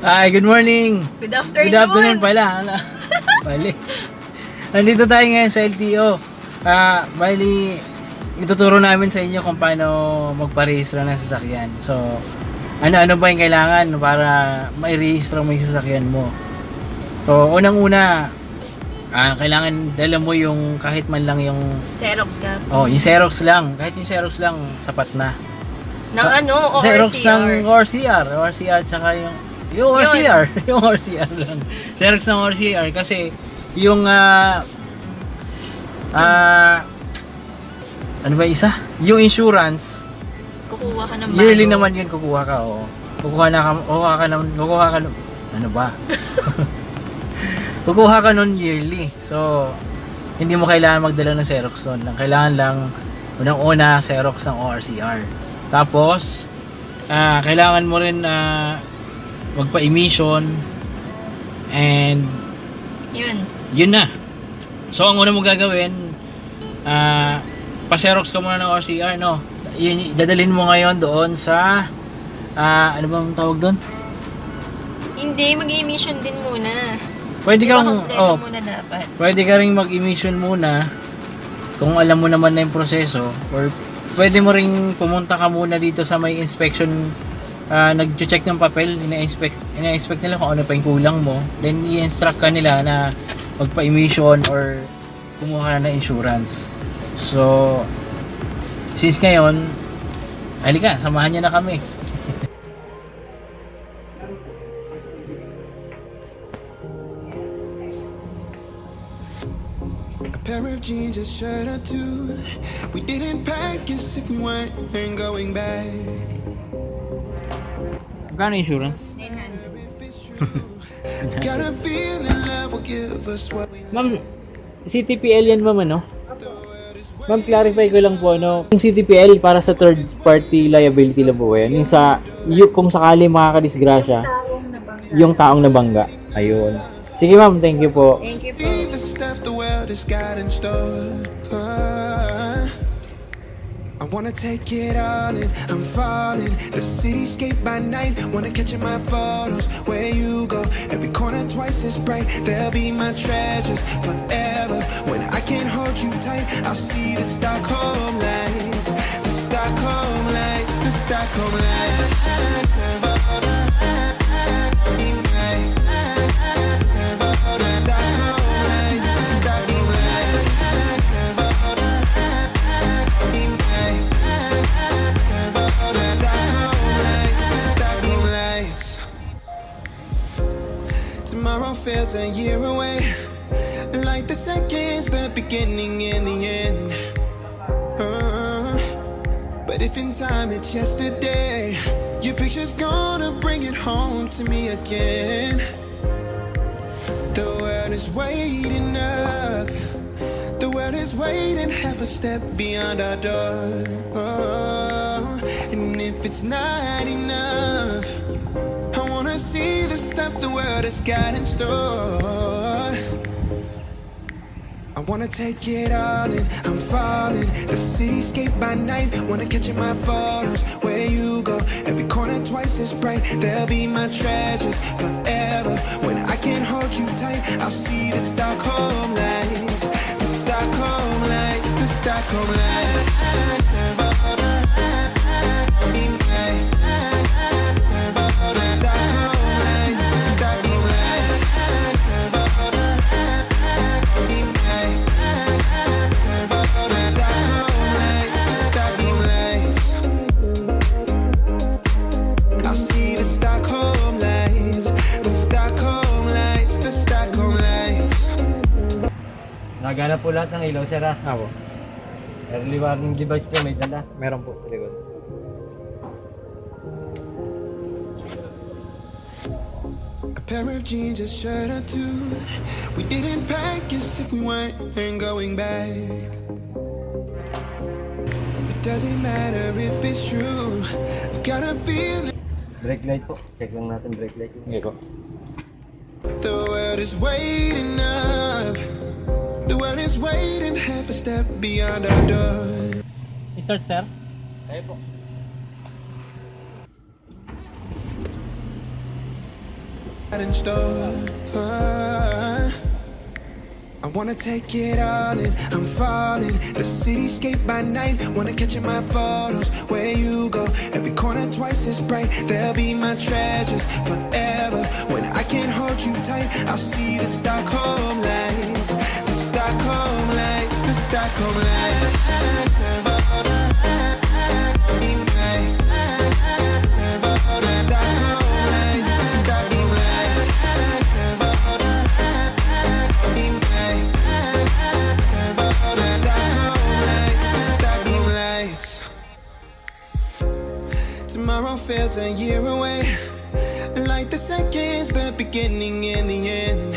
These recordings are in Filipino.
Ay, good morning. Good afternoon. Good afternoon pala. Bali. Nandito tayo ngayon sa LTO. Bali, ituturo namin sa inyo kung paano magparehistro ng sasakyan. So, ano ba yung kailangan para mai-rehistro mo yung sasakyan mo? So, unang-una, kailangan dala mo yung kahit man lang yung Xerox ka. Oh, yung Xerox lang. Kahit yung Xerox lang, sapat na. Ng ano? Xerox ng ORCR. ORCR tsaka yung ORCR, yung ORCR lang. Xerox ng ORCR kasi yung ano ba isa? Yung insurance, Kukuha ka ng yearly bago. naman yun kukuha ka, oo. Kukuha ka ano ba? Kukuha ka nun yearly. So, hindi mo kailangan magdala ng Xerox nun. Kailangan lang unang-una Xerox ng ORCR. Tapos, kailangan mo rin magpa-emission and yun na. So, ang una mo gagawin, pa-Xerox ka muna ng ORCR, no? Yun, dadalhin mo ngayon doon sa ano bang tawag doon? Hindi, mag-emission din muna. Pwede kang muna dapat. pwede ka ring mag-emission muna kung alam mo naman na yung proseso, or pwede mo ring pumunta ka muna dito sa may inspection, nag-check ng papel, ina-inspect nila kung ano pa yung kulang mo, then i-instruct ka nila na magpa-emission or kumuha na ng insurance. So, since ngayon, halika, samahan niyo na kami. A pair of jeans, a shirt or two. We didn't pack as if we weren't going back. Magkano insurance? Got a feeling love will give us what we Ma'am, CTPL yan ma'am, ano? Ma'am, clarify ko lang po, ano? Yung CTPL para sa third party liability lang po yan. Yung kung sakali makakadisgrasya, yung taong nabangga. Ayun. Sige ma'am, thank you po. Thank you po. see the stuff the world has got in store. I wanna take it all in, I'm falling. The cityscape by night, wanna catch in my photos. Where you go, every corner twice as bright. They'll be my treasures forever. When I can't hold you tight, I'll see the Stockholm lights. The Stockholm lights, the Stockholm lights. Tomorrow feels a year away, like the seconds, the beginning and the end. But if in time it's yesterday, your picture's gonna bring it home to me again. The world is waiting up, the world is waiting half a step beyond our door. And if it's not enough, I wanna see the stuff the world has got in store. I wanna take it all in, I'm falling. The cityscape by night, wanna catch in my photos. Where you go, every corner twice as bright. They'll be my treasures forever. When I can't hold you tight, I'll see the Stockholm lights. The Stockholm lights, the Stockholm lights. Nagana po lahat ng ilaw, sir, ha? Ako. Early warning device po, may dala. Meron po sa likod. A pair of jeans, a shirt or two. We didn't pack as if we weren't going back. It doesn't matter if it's true. I've got a feeling Brake light po. Check lang natin brake light. Sige po. the world is waiting up. The world is waiting half a step beyond our door. Start, sir. Ayun po. in store. I wanna take it all in, I'm falling. The cityscape by night, wanna catch in my photos. Where you go, every corner twice as bright. They'll be my treasures forever. When I can't hold you tight, I'll see the Stockholm lights. The Stockholm lights, the Stockholm lights. Tomorrow feels a year away, like the seconds, the beginning and the end.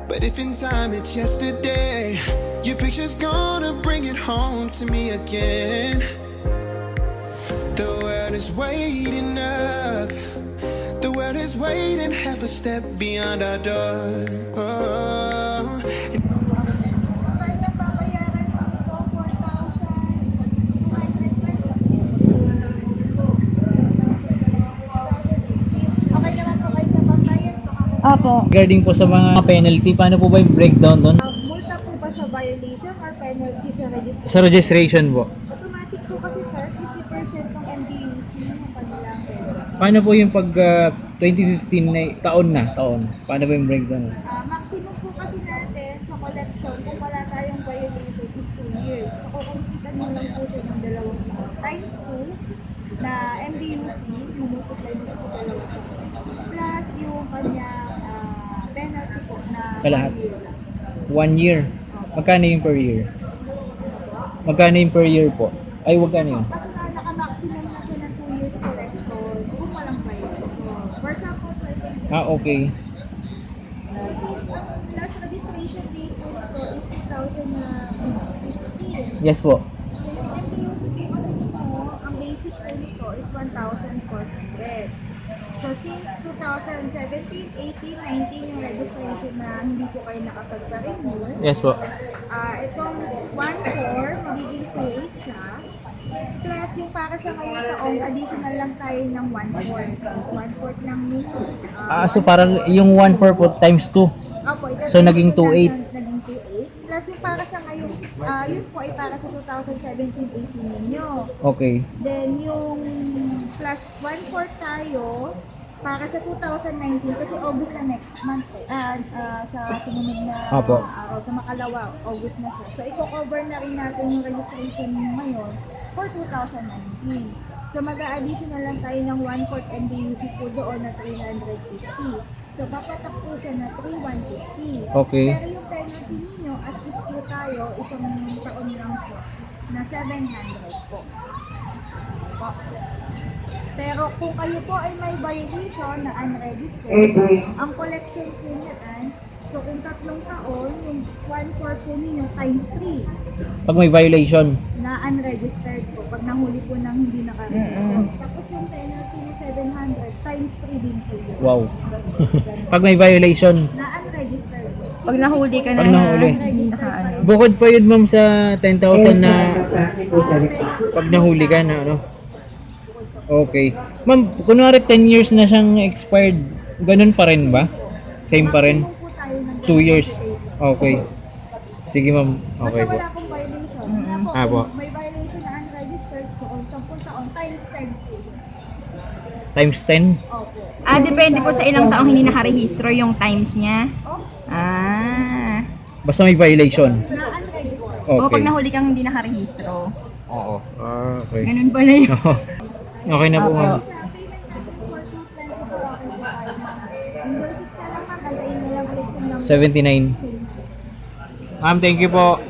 But if in time it's yesterday, your picture's gonna bring it home to me again. The world is waiting up, the world is waiting half a step beyond our door. Apo. Regarding po sa mga penalty, paano po ba yung breakdown doon? Multa po ba sa violation or penalty sa registration? Sa registration po. Automatic po kasi sir, 50% ng MDUC yung kanilang Paano po yung pag 2015 na taon? Paano ba yung breakdown? maximum po kasi natin sa collection, kung wala tayong violated is 2 years. So kung kumpitan mo lang po siya ng 2 taon, times 2 na MDUC, multiply mo po sa 2 taon. Plus yung kanyang penalty po na Kalahat. 1 year lang. 1 year. Magkano yung per year? Magkano yung per year po? Ay, wag kano yun? Kasi naka-maximum na siya ng 2 years collection kung walang bayad. For example, Okay. kasi ang last registration date po nito is 2015. Yes po. So yung MDUC po kasi nito, ang basic po nito is 1,000 pork spread. So since 2017, 18, 19 yung registration na hindi po kayo nakapagpa-renew, Yes po. itong 1/4 magiging 2/8 siya. Plus yung para sa ngayong taong additional lang tayo ng 1/4. So 1/4 lang yun. So parang yung 1/4 po times 2. Opo, ito So, naging 2/8. Naging 2/8. Plus yung para sa ngayong, yun po ay para sa 2017-18 ninyo. Okay. Then yung plus 1/4 tayo para sa 2019 kasi August na next month sa sumunod na Apo. araw, sa makalawa, August na siya. So i-cover na rin natin yung registration niyo ngayon for 2019. So mag-a-additional lang tayo ng 1/4 MDUC po doon na 350. So papatak po siya na 3,150. Okay. Pero yung penalty niyo as is po tayo, isang taon lang po, na 700 po. Po. Pero kung kayo po ay may violation na unregistered, ang collection po niyan, so kung 3 taon, yung 1/4 po ninyo times 3 Pag may violation. na unregistered po, pag nahuli po ng hindi nakaregister. Tapos yung penalty ni 700 times 3 din po yun. Wow. Pag may violation. Na unregistered po. Pag nahuli ka na Pag nahuli. Unregistered pa yun. Bukod pa yun ma'am sa 10,000 na pag nahuli ka na ano. Okay. Ma'am, kunwari 10 years na siyang expired, ganun pa rin ba? Same pa rin? Maximum po tayo ng 2 years. 28. Okay. Sige ma'am. Okay Basta po. wala pong violation. Kaya po, Ah, po. kung may violation na unregistered, so kung 10 taon, times 10 po. Times 10? Opo. Depende po sa ilang taong hindi nakarehistro yung times niya. Oh, Basta may violation. na unregistered. O Okay. pag nahuli kang hindi nakarehistro. Oo. Okay. Ganun pala yun. Okay na po ma'am. Sa payment natin for 2 plans po ako po tayo. Window 6 na lang ma'am, antayin na lang ulit yung number. 79. Ma'am, thank you po.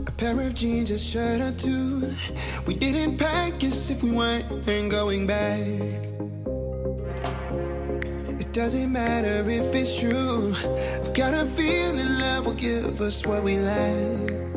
a pair of jeans, a shirt or two. We didn't pack as if we weren't going back. It doesn't matter if it's true. I've got a feeling love will give us what we lack.